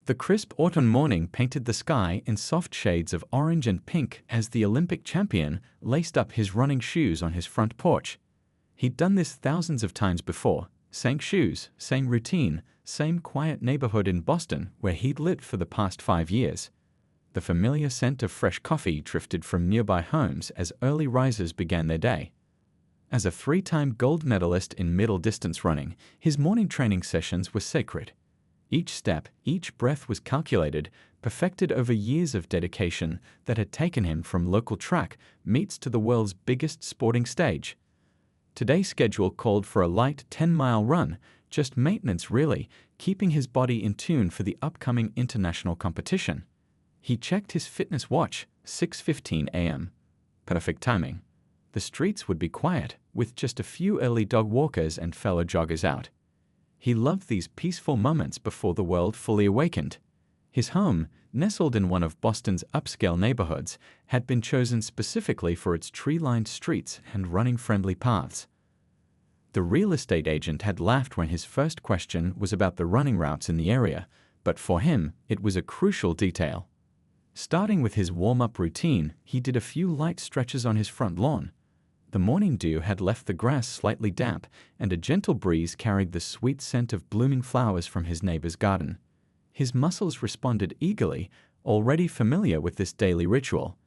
The crisp autumn morning painted the sky in soft shades of orange and pink as the Olympic champion laced up his running shoes on his front porch. He'd done this thousands of times before. Same shoes, same routine, same quiet neighborhood in Boston where he'd lived for the past 5 years. The familiar scent of fresh coffee drifted from nearby homes as early risers began their day. As a 3-time gold medalist in middle distance running, his morning training sessions were sacred. Each step, each breath was calculated, perfected over years of dedication that had taken him from local track meets to the world's biggest sporting stage. Today's schedule called for a light 10-mile run, just maintenance really, keeping his body in tune for the upcoming international competition. He checked his fitness watch, 6:15 a.m. Perfect timing. The streets would be quiet, with just a few early dog walkers and fellow joggers out. He loved these peaceful moments before the world fully awakened. His home, nestled in one of Boston's upscale neighborhoods, had been chosen specifically for its tree-lined streets and running-friendly paths. The real estate agent had laughed when his first question was about the running routes in the area, but for him, it was a crucial detail. Starting with his warm-up routine, he did a few light stretches on his front lawn. The morning dew had left the grass slightly damp, and a gentle breeze carried the sweet scent of blooming flowers from his neighbor's garden. His muscles responded eagerly, already familiar with this daily ritual.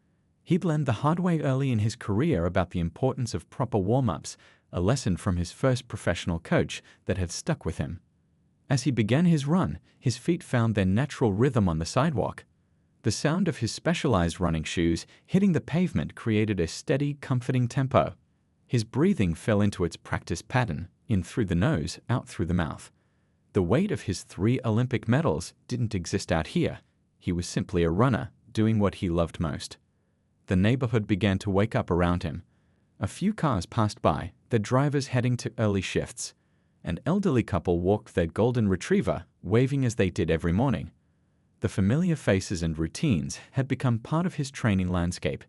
He'd learned the hard way early in his career about the importance of proper warm-ups, a lesson from his first professional coach that had stuck with him. As he began his run, his feet found their natural rhythm on the sidewalk. The sound of his specialized running shoes hitting the pavement created a steady, comforting tempo. His breathing fell into its practice pattern, in through the nose, out through the mouth. The weight of his 3 Olympic medals didn't exist out here. He was simply a runner, doing what he loved most. The neighborhood began to wake up around him. A few cars passed by, their drivers heading to early shifts. An elderly couple walked their golden retriever, waving as they did every morning. The familiar faces and routines had become part of his training landscape.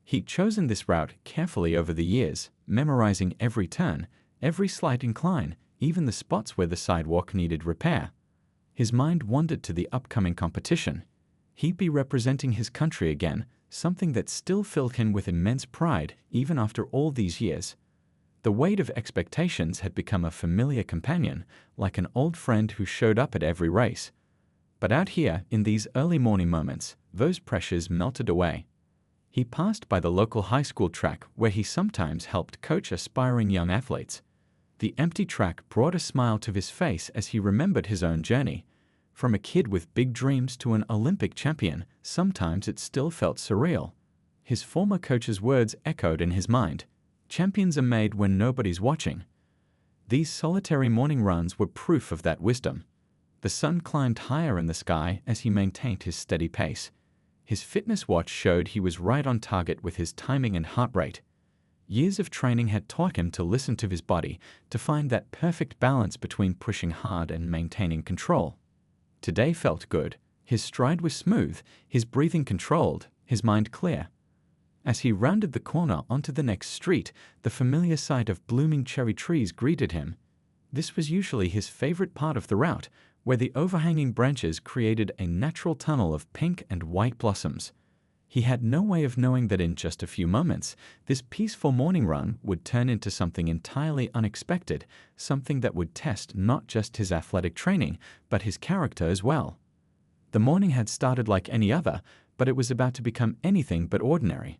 He'd chosen this route carefully over the years, memorizing every turn, every slight incline, even the spots where the sidewalk needed repair. His mind wandered to the upcoming competition. He'd be representing his country again, something that still filled him with immense pride even after all these years. The weight of expectations had become a familiar companion, like an old friend who showed up at every race. But out here, in these early morning moments, those pressures melted away. He passed by the local high school track where he sometimes helped coach aspiring young athletes. The empty track brought a smile to his face as he remembered his own journey. From a kid with big dreams to an Olympic champion, sometimes it still felt surreal. His former coach's words echoed in his mind. Champions are made when nobody's watching. These solitary morning runs were proof of that wisdom. The sun climbed higher in the sky as he maintained his steady pace. His fitness watch showed he was right on target with his timing and heart rate. Years of training had taught him to listen to his body, to find that perfect balance between pushing hard and maintaining control. Today felt good. His stride was smooth, his breathing controlled, his mind clear. As he rounded the corner onto the next street, the familiar sight of blooming cherry trees greeted him. This was usually his favorite part of the route, where the overhanging branches created a natural tunnel of pink and white blossoms. He had no way of knowing that in just a few moments, this peaceful morning run would turn into something entirely unexpected, something that would test not just his athletic training, but his character as well. The morning had started like any other, but it was about to become anything but ordinary.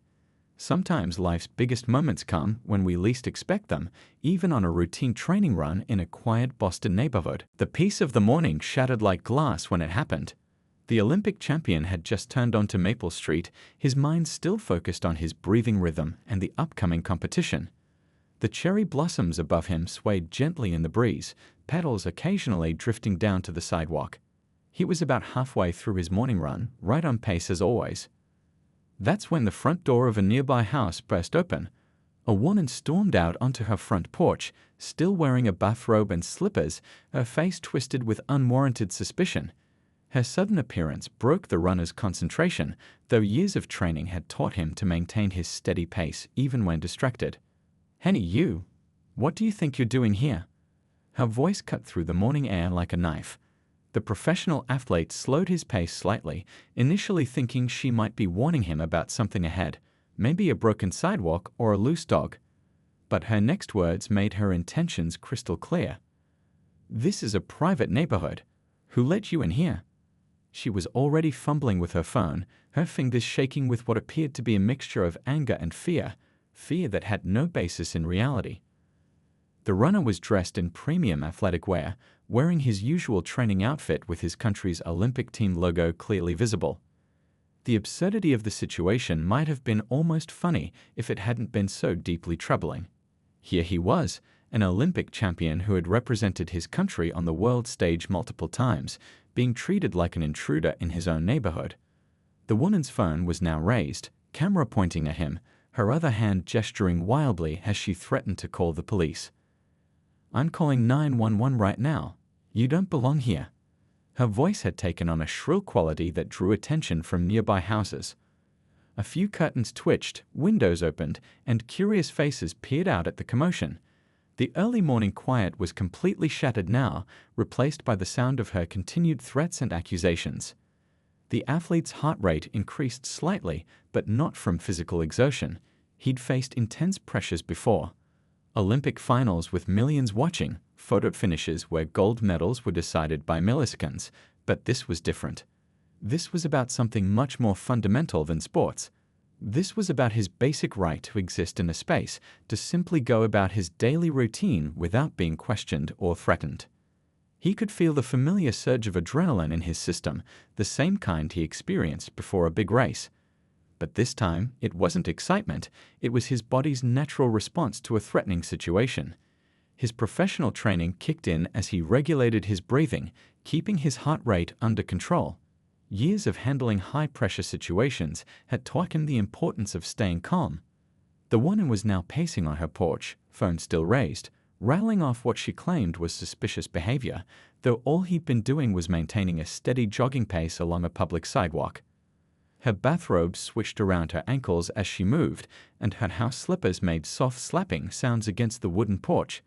Sometimes life's biggest moments come when we least expect them, even on a routine training run in a quiet Boston neighborhood. The peace of the morning shattered like glass when it happened. The Olympic champion had just turned onto Maple Street, his mind still focused on his breathing rhythm and the upcoming competition. The cherry blossoms above him swayed gently in the breeze, petals occasionally drifting down to the sidewalk. He was about halfway through his morning run, right on pace as always. That's when the front door of a nearby house burst open. A woman stormed out onto her front porch, still wearing a bathrobe and slippers, her face twisted with unwarranted suspicion. Her sudden appearance broke the runner's concentration, though years of training had taught him to maintain his steady pace even when distracted. "Henny, you! What do you think you're doing here?" Her voice cut through the morning air like a knife. The professional athlete slowed his pace slightly, initially thinking she might be warning him about something ahead, maybe a broken sidewalk or a loose dog. But her next words made her intentions crystal clear. "This is a private neighborhood. Who let you in here?" She was already fumbling with her phone, her fingers shaking with what appeared to be a mixture of anger and fear that had no basis in reality. The runner was dressed in premium athletic wear, wearing his usual training outfit with his country's Olympic team logo clearly visible. The absurdity of the situation might have been almost funny if it hadn't been so deeply troubling. Here he was, an Olympic champion who had represented his country on the world stage multiple times, being treated like an intruder in his own neighborhood. The woman's phone was now raised, camera pointing at him, her other hand gesturing wildly as she threatened to call the police. "I'm calling 911 right now. You don't belong here." Her voice had taken on a shrill quality that drew attention from nearby houses. A few curtains twitched, windows opened, and curious faces peered out at the commotion. The early morning quiet was completely shattered now, replaced by the sound of her continued threats and accusations. The athlete's heart rate increased slightly, but not from physical exertion. He'd faced intense pressures before. Olympic finals with millions watching, photo finishes where gold medals were decided by milliseconds, but this was different. This was about something much more fundamental than sports. This was about his basic right to exist in a space, to simply go about his daily routine without being questioned or threatened. He could feel the familiar surge of adrenaline in his system, the same kind he experienced before a big race. But this time, it wasn't excitement, it was his body's natural response to a threatening situation. His professional training kicked in as he regulated his breathing, keeping his heart rate under control. Years of handling high-pressure situations had taught him the importance of staying calm. The woman was now pacing on her porch, phone still raised, rattling off what she claimed was suspicious behavior, though all he'd been doing was maintaining a steady jogging pace along a public sidewalk. Her bathrobe swished around her ankles as she moved, and her house slippers made soft slapping sounds against the wooden porch.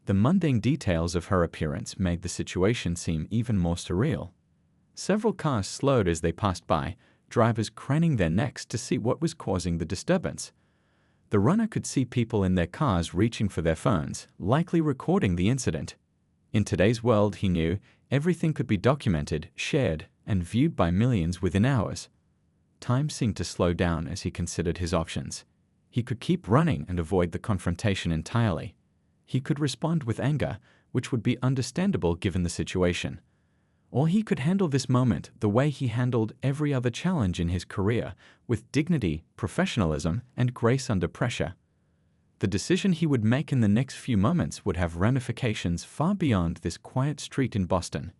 The mundane details of her appearance made the situation seem even more surreal. Several cars slowed as they passed by, drivers craning their necks to see what was causing the disturbance. The runner could see people in their cars reaching for their phones, likely recording the incident. In today's world, he knew, everything could be documented, shared, and viewed by millions within hours. Time seemed to slow down as he considered his options. He could keep running and avoid the confrontation entirely. He could respond with anger, which would be understandable given the situation. Or he could handle this moment the way he handled every other challenge in his career, with dignity, professionalism, and grace under pressure. The decision he would make in the next few moments would have ramifications far beyond this quiet street in Boston.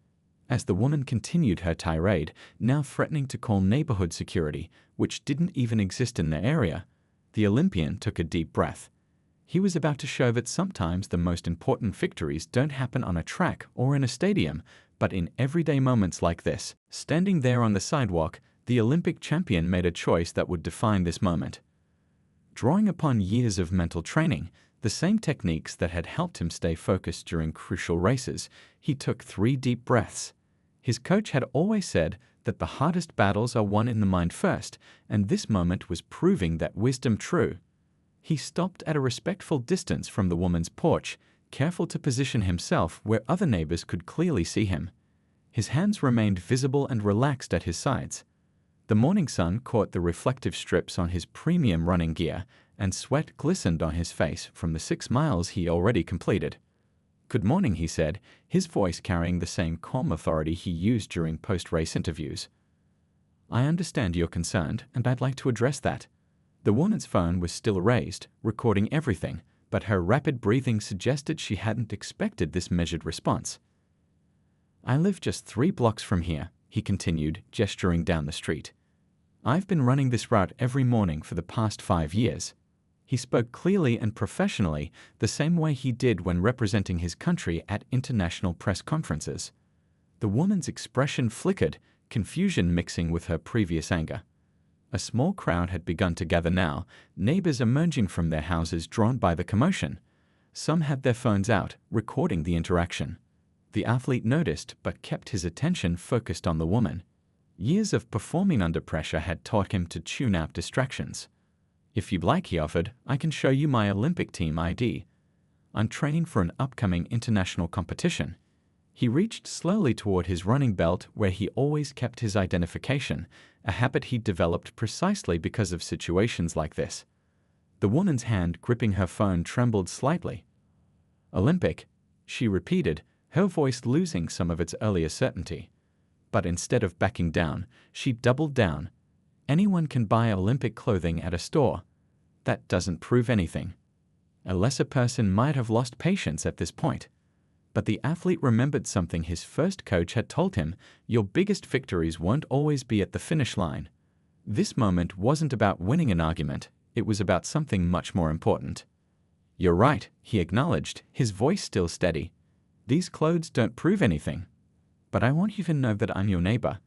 As the woman continued her tirade, now threatening to call neighborhood security, which didn't even exist in the area, the Olympian took a deep breath. He was about to show that sometimes the most important victories don't happen on a track or in a stadium, but in everyday moments like this. Standing there on the sidewalk, the Olympic champion made a choice that would define this moment. Drawing upon years of mental training, the same techniques that had helped him stay focused during crucial races, he took 3 deep breaths. His coach had always said that the hardest battles are won in the mind first, and this moment was proving that wisdom true. He stopped at a respectful distance from the woman's porch, careful to position himself where other neighbors could clearly see him. His hands remained visible and relaxed at his sides. The morning sun caught the reflective strips on his premium running gear, and sweat glistened on his face from the 6 miles he already completed. "Good morning," he said, his voice carrying the same calm authority he used during post-race interviews. "I understand you're concerned, and I'd like to address that." The woman's phone was still raised, recording everything, but her rapid breathing suggested she hadn't expected this measured response. "I live just 3 blocks from here," he continued, gesturing down the street. "I've been running this route every morning for the past 5 years. He spoke clearly and professionally, the same way he did when representing his country at international press conferences. The woman's expression flickered, confusion mixing with her previous anger. A small crowd had begun to gather now, neighbors emerging from their houses drawn by the commotion. Some had their phones out, recording the interaction. The athlete noticed but kept his attention focused on the woman. Years of performing under pressure had taught him to tune out distractions. "If you'd like," he offered, "I can show you my Olympic team ID. I'm training for an upcoming international competition." He reached slowly toward his running belt where he always kept his identification, a habit he'd developed precisely because of situations like this. The woman's hand gripping her phone trembled slightly. "Olympic," she repeated, her voice losing some of its earlier certainty. But instead of backing down, she doubled down. "Anyone can buy Olympic clothing at a store. That doesn't prove anything." A lesser person might have lost patience at this point. But the athlete remembered something his first coach had told him: your biggest victories won't always be at the finish line. This moment wasn't about winning an argument, it was about something much more important. "You're right," he acknowledged, his voice still steady. "These clothes don't prove anything. But I want you to know that I'm your neighbor.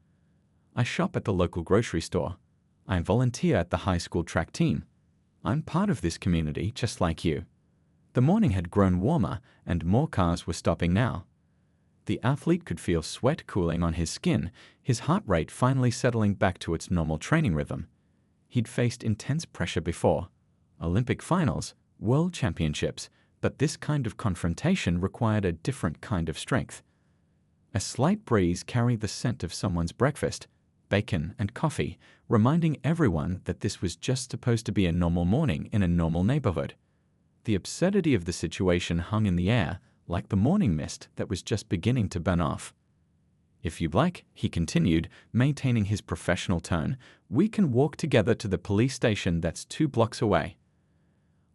I shop at the local grocery store. I volunteer at the high school track team. I'm part of this community just like you." The morning had grown warmer, and more cars were stopping now. The athlete could feel sweat cooling on his skin, his heart rate finally settling back to its normal training rhythm. He'd faced intense pressure before. Olympic finals, world championships, but this kind of confrontation required a different kind of strength. A slight breeze carried the scent of someone's breakfast, bacon and coffee, reminding everyone that this was just supposed to be a normal morning in a normal neighborhood. The absurdity of the situation hung in the air, like the morning mist that was just beginning to burn off. "If you'd like," he continued, maintaining his professional tone, "we can walk together to the police station that's 2 blocks away.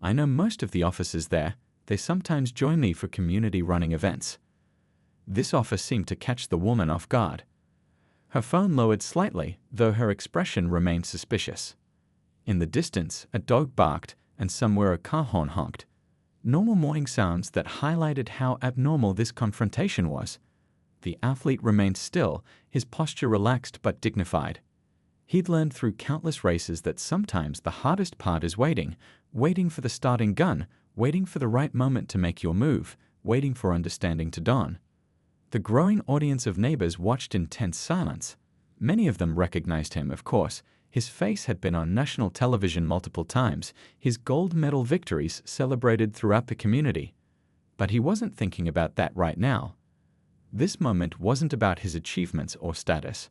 I know most of the officers there. They sometimes join me for community running events." This offer seemed to catch the woman off guard. Her phone lowered slightly, though her expression remained suspicious. In the distance, a dog barked, and somewhere a car horn honked. Normal morning sounds that highlighted how abnormal this confrontation was. The athlete remained still, his posture relaxed but dignified. He'd learned through countless races that sometimes the hardest part is waiting, waiting for the starting gun, waiting for the right moment to make your move, waiting for understanding to dawn. The growing audience of neighbors watched in tense silence. Many of them recognized him, of course. His face had been on national television multiple times, his gold medal victories celebrated throughout the community. But he wasn't thinking about that right now. This moment wasn't about his achievements or status.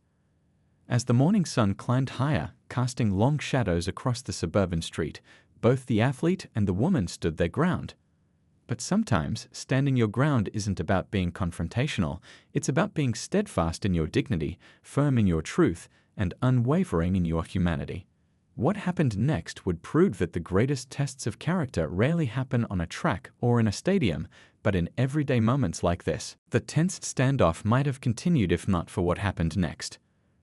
As the morning sun climbed higher, casting long shadows across the suburban street, both the athlete and the woman stood their ground. But sometimes, standing your ground isn't about being confrontational, it's about being steadfast in your dignity, firm in your truth, and unwavering in your humanity. What happened next would prove that the greatest tests of character rarely happen on a track or in a stadium, but in everyday moments like this. The tensed standoff might have continued if not for what happened next.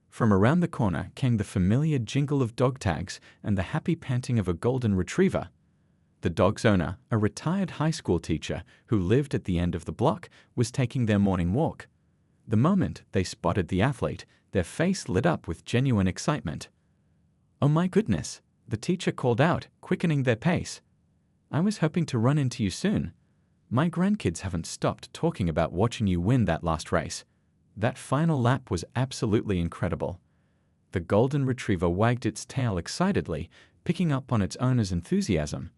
From around the corner came the familiar jingle of dog tags and the happy panting of a golden retriever. The dog's owner, a retired high school teacher who lived at the end of the block, was taking their morning walk. The moment they spotted the athlete, their face lit up with genuine excitement. "Oh my goodness," the teacher called out, quickening their pace. "I was hoping to run into you soon. My grandkids haven't stopped talking about watching you win that last race. That final lap was absolutely incredible." The golden retriever wagged its tail excitedly, picking up on its owner's enthusiasm.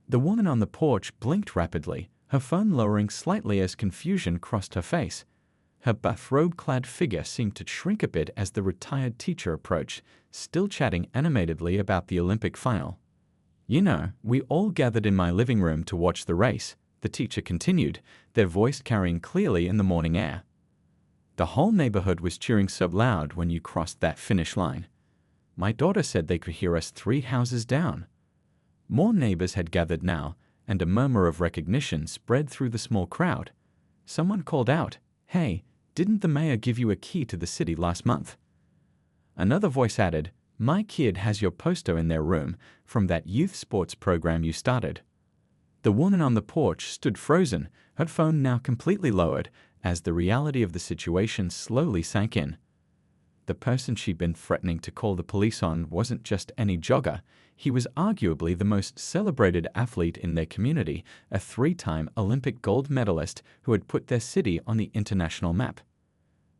The woman on the porch blinked rapidly, her phone lowering slightly as confusion crossed her face. Her bathrobe-clad figure seemed to shrink a bit as the retired teacher approached, still chatting animatedly about the Olympic final. "You know, we all gathered in my living room to watch the race," the teacher continued, their voice carrying clearly in the morning air. "The whole neighborhood was cheering so loud when you crossed that finish line. My daughter said they could hear us 3 houses down." More neighbors had gathered now, and a murmur of recognition spread through the small crowd. Someone called out, "Hey, didn't the mayor give you a key to the city last month?" Another voice added, "My kid has your poster in their room from that youth sports program you started." The woman on the porch stood frozen, her phone now completely lowered, as the reality of the situation slowly sank in. The person she'd been threatening to call the police on wasn't just any jogger. He was arguably the most celebrated athlete in their community, a three-time Olympic gold medalist who had put their city on the international map.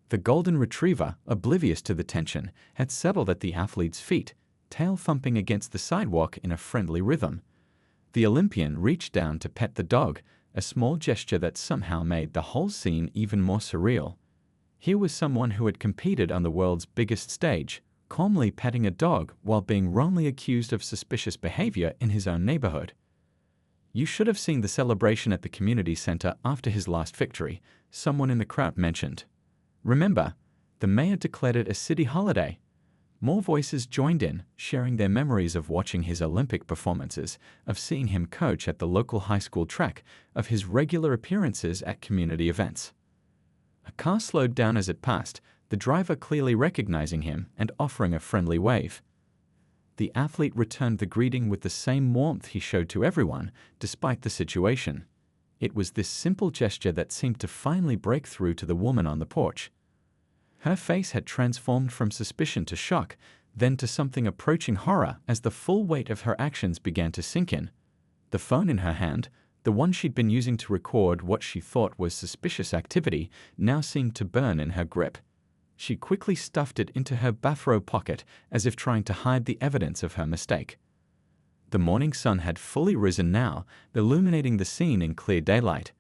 The golden retriever, oblivious to the tension, had settled at the athlete's feet, tail thumping against the sidewalk in a friendly rhythm. The Olympian reached down to pet the dog, a small gesture that somehow made the whole scene even more surreal. Here was someone who had competed on the world's biggest stage, calmly petting a dog while being wrongly accused of suspicious behavior in his own neighborhood. "You should have seen the celebration at the community center after his last victory," someone in the crowd mentioned. "Remember, the mayor declared it a city holiday." More voices joined in, sharing their memories of watching his Olympic performances, of seeing him coach at the local high school track, of his regular appearances at community events. A car slowed down as it passed, the driver clearly recognizing him and offering a friendly wave. The athlete returned the greeting with the same warmth he showed to everyone, despite the situation. It was this simple gesture that seemed to finally break through to the woman on the porch. Her face had transformed from suspicion to shock, then to something approaching horror as the full weight of her actions began to sink in. The phone in her hand, the one she'd been using to record what she thought was suspicious activity, now seemed to burn in her grip. She quickly stuffed it into her bathrobe pocket as if trying to hide the evidence of her mistake. The morning sun had fully risen now, illuminating the scene in clear daylight.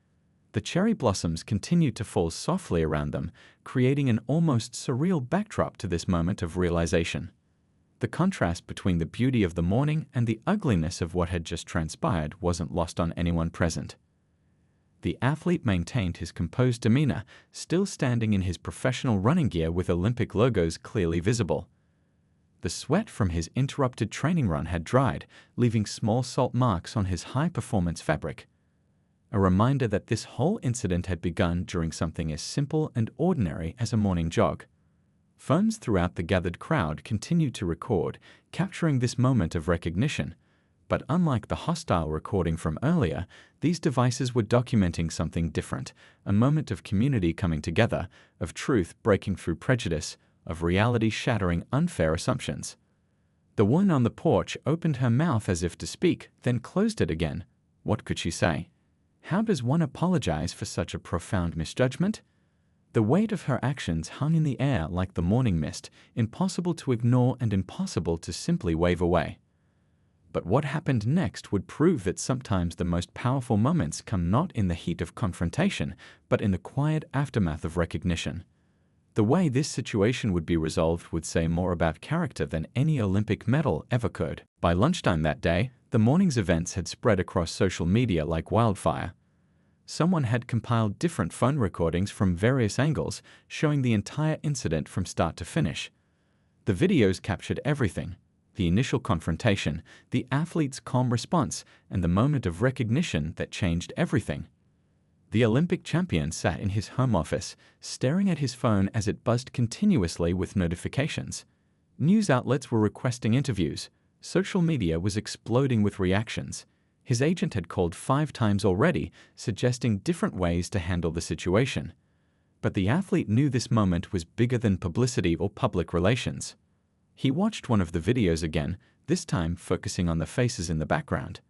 The cherry blossoms continued to fall softly around them, creating an almost surreal backdrop to this moment of realization. The contrast between the beauty of the morning and the ugliness of what had just transpired wasn't lost on anyone present. The athlete maintained his composed demeanor, still standing in his professional running gear with Olympic logos clearly visible. The sweat from his interrupted training run had dried, leaving small salt marks on his high-performance fabric. A reminder that this whole incident had begun during something as simple and ordinary as a morning jog. Phones throughout the gathered crowd continued to record, capturing this moment of recognition. But unlike the hostile recording from earlier, these devices were documenting something different, a moment of community coming together, of truth breaking through prejudice, of reality shattering unfair assumptions. The woman on the porch opened her mouth as if to speak, then closed it again. What could she say? How does one apologize for such a profound misjudgment? The weight of her actions hung in the air like the morning mist, impossible to ignore and impossible to simply wave away. But what happened next would prove that sometimes the most powerful moments come not in the heat of confrontation, but in the quiet aftermath of recognition. The way this situation would be resolved would say more about character than any Olympic medal ever could. By lunchtime that day, the morning's events had spread across social media like wildfire. Someone had compiled different phone recordings from various angles, showing the entire incident from start to finish. The videos captured everything: the initial confrontation, the athlete's calm response, and the moment of recognition that changed everything. The Olympic champion sat in his home office, staring at his phone as it buzzed continuously with notifications. News outlets were requesting interviews. Social media was exploding with reactions. His agent had called 5 times already, suggesting different ways to handle the situation. But the athlete knew this moment was bigger than publicity or public relations. He watched one of the videos again, this time focusing on the faces in the background.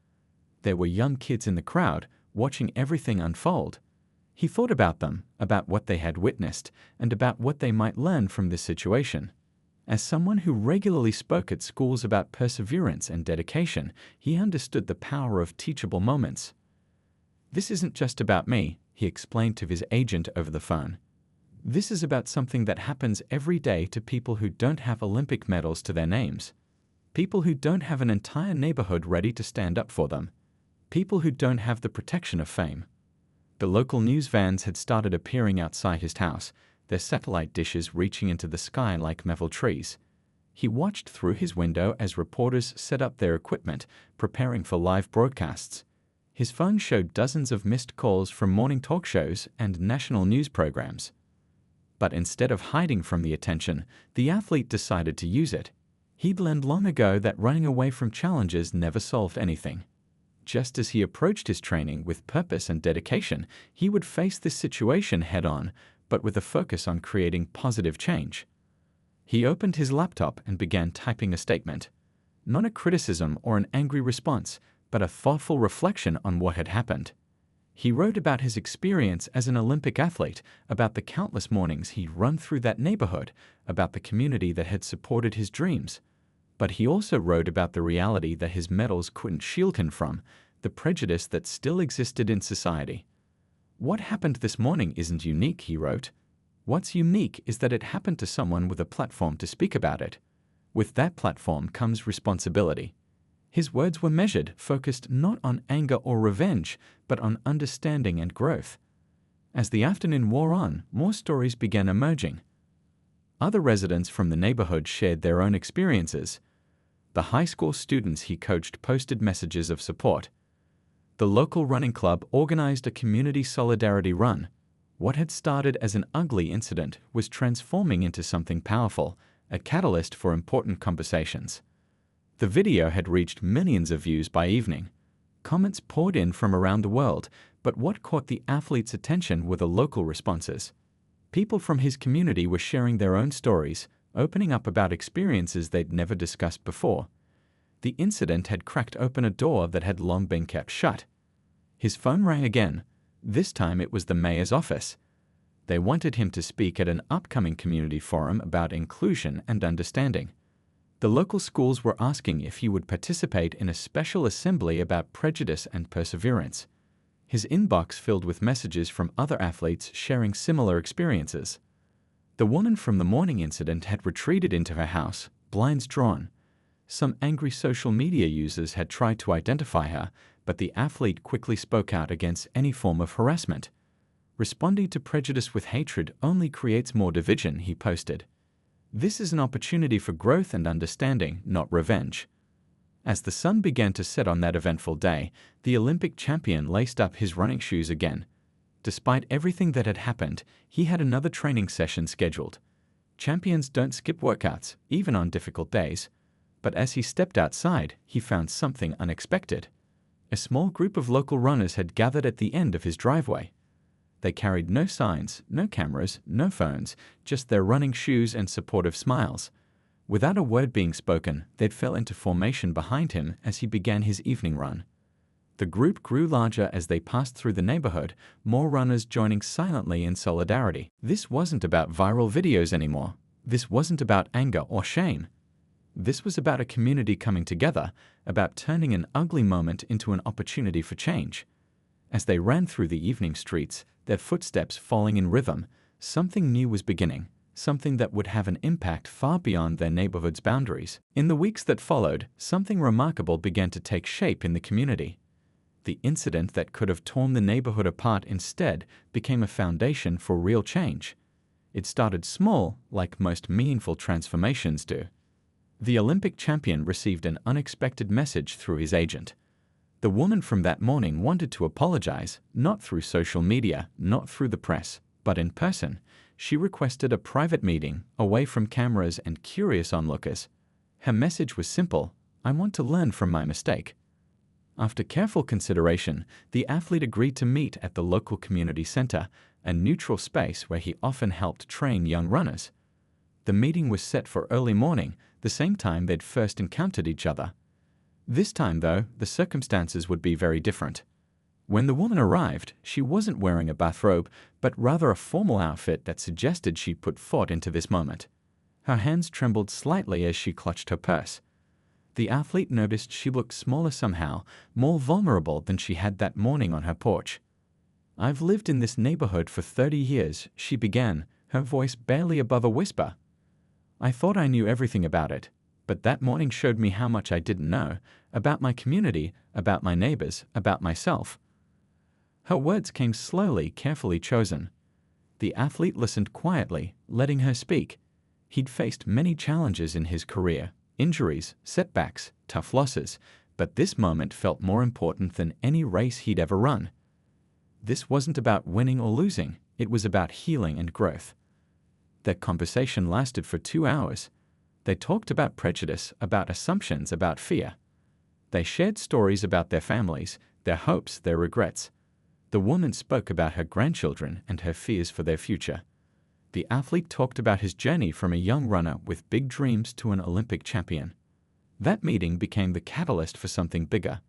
There were young kids in the crowd, watching everything unfold. He thought about them, about what they had witnessed, and about what they might learn from this situation. As someone who regularly spoke at schools about perseverance and dedication, he understood the power of teachable moments. "This isn't just about me," he explained to his agent over the phone. "This is about something that happens every day to people who don't have Olympic medals to their names. People who don't have an entire neighborhood ready to stand up for them. People who don't have the protection of fame." The local news vans had started appearing outside his house, their satellite dishes reaching into the sky like metal trees. He watched through his window as reporters set up their equipment, preparing for live broadcasts. His phone showed dozens of missed calls from morning talk shows and national news programs. But instead of hiding from the attention, the athlete decided to use it. He'd learned long ago that running away from challenges never solved anything. Just as he approached his training with purpose and dedication, he would face this situation head-on, but with a focus on creating positive change. He opened his laptop and began typing a statement. Not a criticism or an angry response, but a thoughtful reflection on what had happened. He wrote about his experience as an Olympic athlete, about the countless mornings he'd run through that neighborhood, about the community that had supported his dreams. But he also wrote about the reality that his medals couldn't shield him from, the prejudice that still existed in society. What happened this morning isn't unique, he wrote. What's unique is that it happened to someone with a platform to speak about it. With that platform comes responsibility. His words were measured, focused not on anger or revenge, but on understanding and growth. As the afternoon wore on, more stories began emerging. Other residents from the neighborhood shared their own experiences. The high school students he coached posted messages of support. The local running club organized a community solidarity run. What had started as an ugly incident was transforming into something powerful, a catalyst for important conversations. The video had reached millions of views by evening. Comments poured in from around the world, but what caught the athlete's attention were the local responses. People from his community were sharing their own stories, opening up about experiences they'd never discussed before. The incident had cracked open a door that had long been kept shut. His phone rang again. This time it was the mayor's office. They wanted him to speak at an upcoming community forum about inclusion and understanding. The local schools were asking if he would participate in a special assembly about prejudice and perseverance. His inbox filled with messages from other athletes sharing similar experiences. The woman from the morning incident had retreated into her house, blinds drawn. Some angry social media users had tried to identify her, but the athlete quickly spoke out against any form of harassment. Responding to prejudice with hatred only creates more division, he posted. This is an opportunity for growth and understanding, not revenge. As the sun began to set on that eventful day, the Olympic champion laced up his running shoes again. Despite everything that had happened, he had another training session scheduled. Champions don't skip workouts, even on difficult days. But as he stepped outside, he found something unexpected. A small group of local runners had gathered at the end of his driveway. They carried no signs, no cameras, no phones, just their running shoes and supportive smiles. Without a word being spoken, they fell into formation behind him as he began his evening run. The group grew larger as they passed through the neighborhood, more runners joining silently in solidarity. This wasn't about viral videos anymore. This wasn't about anger or shame. This was about a community coming together, about turning an ugly moment into an opportunity for change. As they ran through the evening streets, their footsteps falling in rhythm, something new was beginning, something that would have an impact far beyond their neighborhood's boundaries. In the weeks that followed, something remarkable began to take shape in the community. The incident that could have torn the neighborhood apart instead became a foundation for real change. It started small, like most meaningful transformations do. The Olympic champion received an unexpected message through his agent. The woman from that morning wanted to apologize, not through social media, not through the press, but in person. She requested a private meeting, away from cameras and curious onlookers. Her message was simple: I want to learn from my mistake. After careful consideration, the athlete agreed to meet at the local community center, a neutral space where he often helped train young runners. The meeting was set for early morning, the same time they'd first encountered each other. This time, though, the circumstances would be very different. When the woman arrived, she wasn't wearing a bathrobe, but rather a formal outfit that suggested she put thought into this moment. Her hands trembled slightly as she clutched her purse. The athlete noticed she looked smaller somehow, more vulnerable than she had that morning on her porch. I've lived in this neighborhood for 30 years, she began, her voice barely above a whisper. I thought I knew everything about it, but that morning showed me how much I didn't know, about my community, about my neighbors, about myself. Her words came slowly, carefully chosen. The athlete listened quietly, letting her speak. He'd faced many challenges in his career, injuries, setbacks, tough losses, but this moment felt more important than any race he'd ever run. This wasn't about winning or losing, it was about healing and growth. Their conversation lasted for 2 hours. They talked about prejudice, about assumptions, about fear. They shared stories about their families, their hopes, their regrets. The woman spoke about her grandchildren and her fears for their future. The athlete talked about his journey from a young runner with big dreams to an Olympic champion. That meeting became the catalyst for something bigger.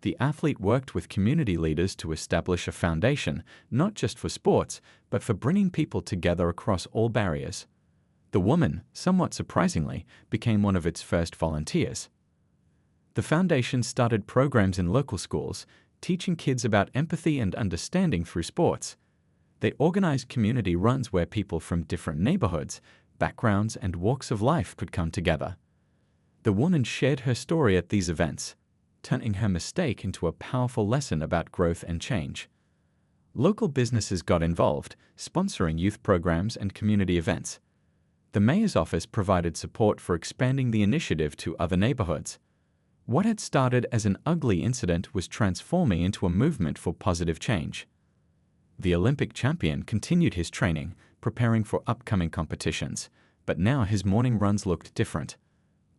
The athlete worked with community leaders to establish a foundation, not just for sports, but for bringing people together across all barriers. The woman, somewhat surprisingly, became one of its first volunteers. The foundation started programs in local schools, teaching kids about empathy and understanding through sports. They organized community runs where people from different neighborhoods, backgrounds, and walks of life could come together. The woman shared her story at these events, turning her mistake into a powerful lesson about growth and change. Local businesses got involved, sponsoring youth programs and community events. The mayor's office provided support for expanding the initiative to other neighborhoods. What had started as an ugly incident was transforming into a movement for positive change. The Olympic champion continued his training, preparing for upcoming competitions, but now his morning runs looked different.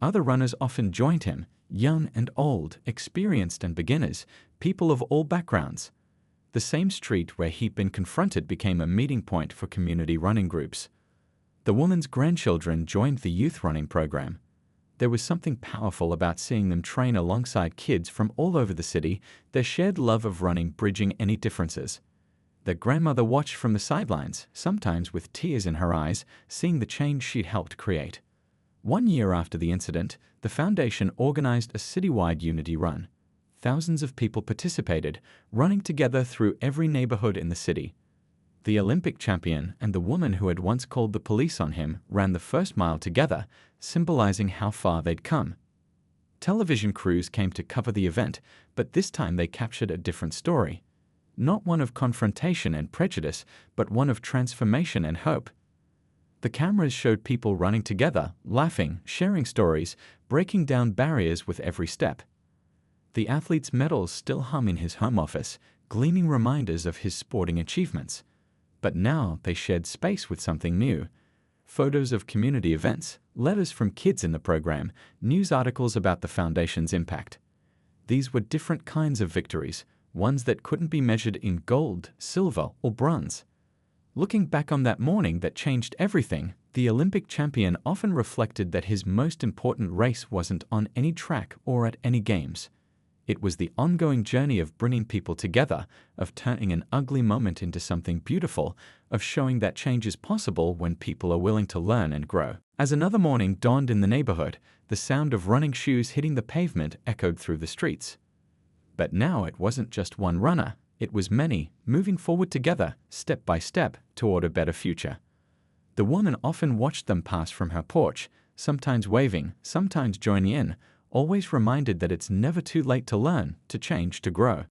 Other runners often joined him, young and old, experienced and beginners, people of all backgrounds. The same street where he'd been confronted became a meeting point for community running groups. The woman's grandchildren joined the youth running program. There was something powerful about seeing them train alongside kids from all over the city, their shared love of running bridging any differences. Their grandmother watched from the sidelines, sometimes with tears in her eyes, seeing the change she'd helped create. 1 year after the incident, the foundation organized a citywide unity run. Thousands of people participated, running together through every neighborhood in the city. The Olympic champion and the woman who had once called the police on him ran the first mile together, symbolizing how far they'd come. Television crews came to cover the event, but this time they captured a different story. Not one of confrontation and prejudice, but one of transformation and hope. The cameras showed people running together, laughing, sharing stories, breaking down barriers with every step. The athlete's medals still hum in his home office, gleaming reminders of his sporting achievements. But now they shared space with something new. Photos of community events, letters from kids in the program, news articles about the foundation's impact. These were different kinds of victories, ones that couldn't be measured in gold, silver, or bronze. Looking back on that morning that changed everything, the Olympic champion often reflected that his most important race wasn't on any track or at any games. It was the ongoing journey of bringing people together, of turning an ugly moment into something beautiful, of showing that change is possible when people are willing to learn and grow. As another morning dawned in the neighborhood, the sound of running shoes hitting the pavement echoed through the streets. But now it wasn't just one runner, it was many, moving forward together, step by step, toward a better future. The woman often watched them pass from her porch, sometimes waving, sometimes joining in, always reminded that it's never too late to learn, to change, to grow.